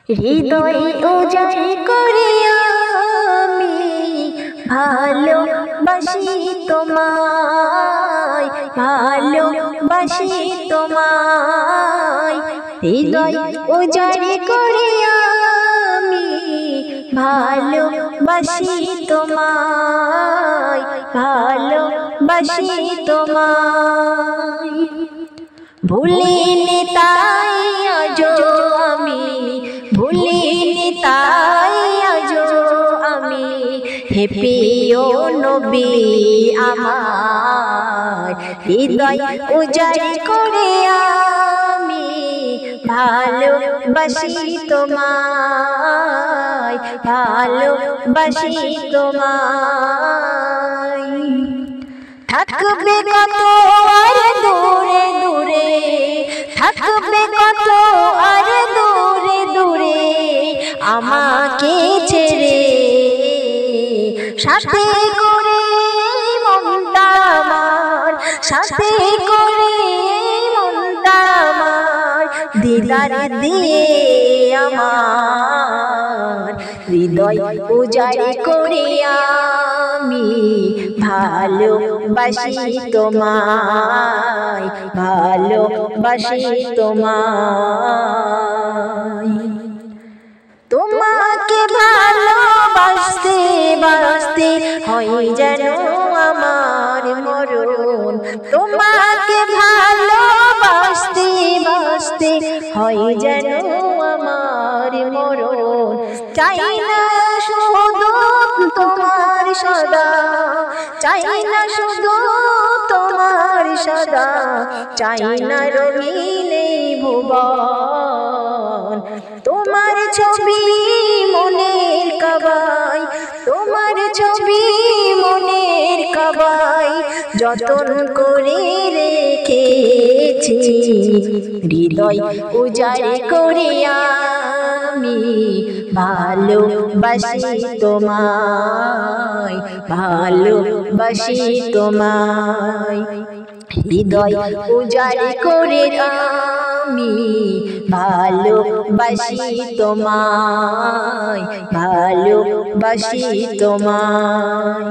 হৃদয় উজাড় করে আমি ভালোবাসি তোমায়, ভালোবাসি তোমায়। হৃদয় উজাড় করে আমি ভালোবাসি তোমায়, ভালোবাসি তোমায়। ভুলিনি তাই আজো আমি, ভুলিনি তাই আজো আমি, হে প্রিয় নবী আমার। হৃদয় উজাড় করে আমি ভালোবাসি তোমায়, ভালোবাসি তোমায়। থাকবে কত আর দূরে দূরে, থাকবে কত আর দূরে দূরে আমাকে ছেড়ে, সাথে করে মনটা আমার, সাথে করে মনটা আমার, দিদার দিয়ে আমার। হৃদয় উজাড় করে আমি ভালোবাসি তোমায়, ভালোবাসি তোমায়। তোমাকে ভালোবাসতে বাসতে হয় যেন আমার মরণ, তোমাকে ভালোবাসতে বাসতে হয় যেন আমার মরণ। চাই না শুধু তোমার সদা, চাই না শুধু তোমার সদা, চাই না রঙিন ভুবন। তোমার ছবি মনের কাবায়, তোমার ছবি মনের কাবায় যতন করে রেখেছি। হৃদয় উজাড় করে আমি ভালোবাসি তোমায়, ভালোবাসি তোমায়। হৃদয় উজাড় করে আমি ভালোবাসি তোমায়, ভালোবাসি তোমায়।